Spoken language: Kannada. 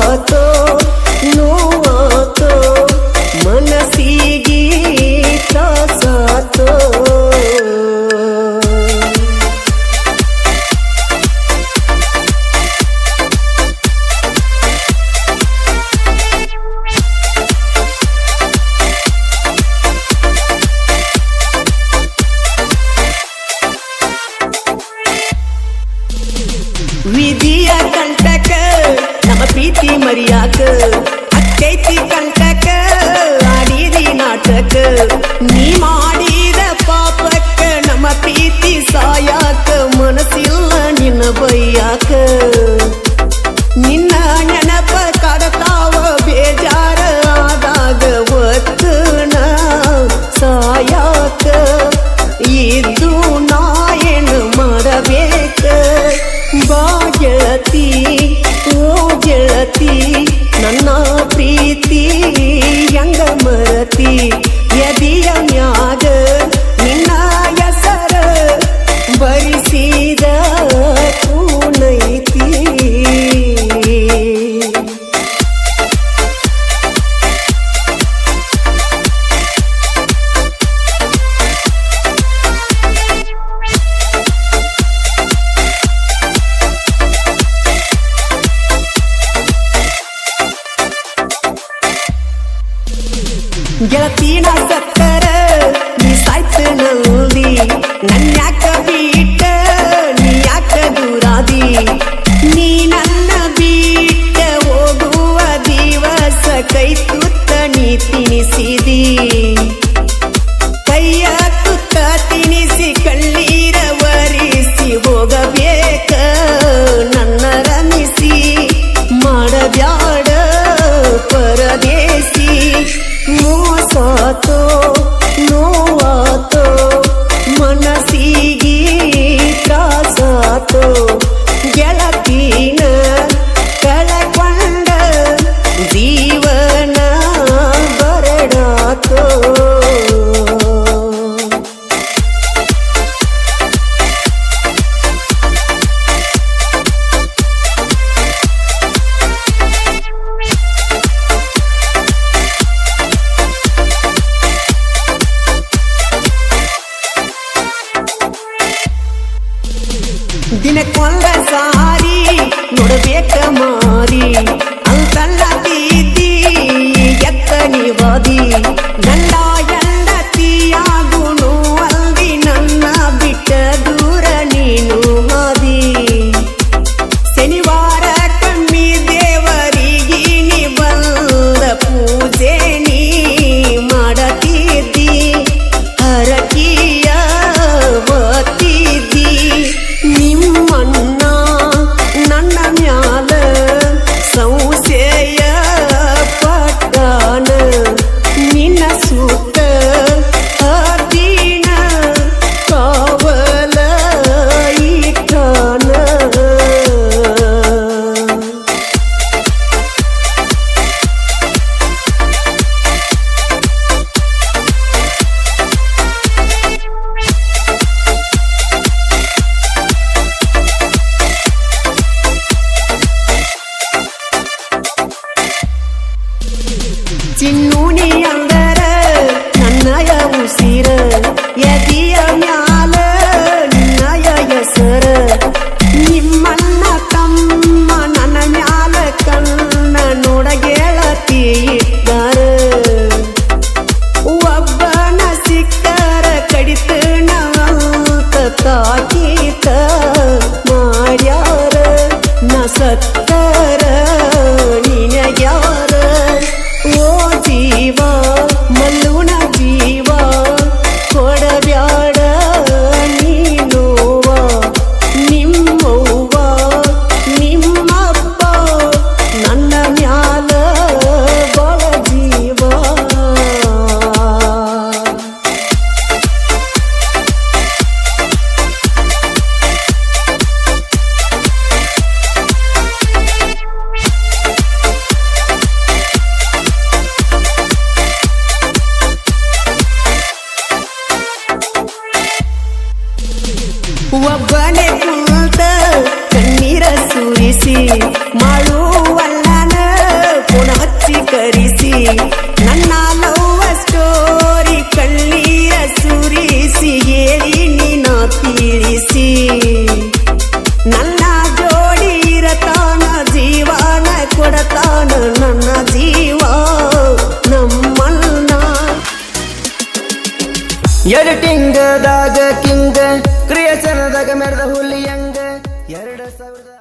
ಸಾತೋ ನೋವಾತೋ ಮನಸ್ಸಿಗೆ ತ್ರಾಸಾತೋ ವಿಧಿಯ ಕಂಟಕ ನಮ್ಮ ಪ್ರೀತಿ ಮರಿಯಾಕ ಅಕ್ಕೈತಿ ಕಂಟಕ ಆಡಿದಿ ನಾಟಕ ನೀ ಮಾಡಿದ ಪಾಪಕ್ಕ ನಮ್ಮ ಪ್ರೀತಿ ಸಾಯಾಕ ಮನಸ್ಸಿಲ್ಲ ನಿನ್ನ ಬೈಯಾಕ ನಿನ್ನ ನೆನಪ ಕಾಡತಾವ ಬೇಜಾರ ಆದಾಗ ಒತ್ತನ ಸಾಯಾಕ ಇದ್ದು ನಾ ಏನು ಮಾಡಬೇಕ ಬಾ ಗೆಳತಿ ಓ ಗೆಳತಿ ನನ್ನ ಪ್ರೀತಿ ಹೆಂಗ ಮರತಿ ಎದಿಯ ಮ್ಯಾಗ ನಿನ್ನ ಹೆಸರ ಬರಿಸಿದ ಕೂನೈತಿ ಗೆಳತಿನ ಸಕ್ಕರ ನೀ ಸಾಯ್ತ ನಂದಿ ನನ್ಯಾಕ ಬಿಟ್ಟ ನೀ ಯಾಕ ದೂರಾದಿ ನೀ ನನ್ನ ಬಿಟ್ಟ ಹೋಗುವ ದಿವಸ ಕೈ ತುತ್ತ ನೀ ತಿನಿಸಿದಿ ಕೈಯ ತುತ್ತ ತಿನಿಸಿ ಕಣ್ಣೀರ ವರಿಸಿ ಹೋಗಬೇಕ ನನ್ನ ರಮಿಸಿ ಮಾಡಬ್ಯಾಡ ಪರದೇಸಿ ಮೋಸಾತೋ ನೋವಾತೋ ಮನಸ್ಸಿಗೆ ತ್ರಾಸಾತೋ ಗೆಳತಿನ ಕಳಕೊಂಡ ಜೀವನ ಬರಡಾತೋ ದಿನಕ್ಕೊಂದ ಸಾರಿ ನೋಡಬೇಕ ಮಾರಿ ಅಂತಲ್ಲ ತೀತಿ ಎತ್ತ ನಿವಾದಿ ಗಂಡ ಹೆಂಡತಿಯಾಗುನು ಅಲ್ದಿ ನನ್ನ ಬಿಟ್ಟ ದೂರ ನೀನು ಹಾದಿ ಶನಿವಾರ ಕಮ್ಮಿ ದೇವರಿಗೆ ನೀ ಬಂದ ಪೂಜೆ ನೀ ಮಾಡತಿದ್ದಿ ಹರಕಿಯ ಬತ್ತಿದ್ದಿ ನಿಮ್ಮನ್ನ ನನ್ನ ಮ್ಯಾಲ ಸಂಶಯ ಪಟ್ಟಾನ ನಿನ್ನ ಸುತ್ತ ಹದಿನ ಕಾವಲ ಇಟ್ಟಾನ ಚಿನ್ನೂನಿ ಅಂದರ ನನ್ನಯ ಉಸಿರ ಎದಿಯ ಮ್ಯಾಲ ನಿನ್ನಯ ಹೆಸರ ನಿಮ್ಮನ್ನ ತಮ್ಮ ನನ್ನ ಮ್ಯಾಲ ಕಣ್ಣ ನೋಡ ಗೆಳತಿ ಇಟ್ಟಾರ ಒಬ್ಬನ ಸಿಕ್ಕರ ಕಡಿತನ ಅಂತ ತಾಕೀತ ಮಾಡ್ಯಾರ ನ ಸತ್ತರ ನಿನಗ್ಯಾರ ಓ ಜೀವ ಎಡಿಟಿಂಗದಾಗ ಕಿಂಗ ಕ್ರಿಯೇಷನ್ದಾಗ ಮೆರೆದ ಹುಲಿ ಹಂಗ 2000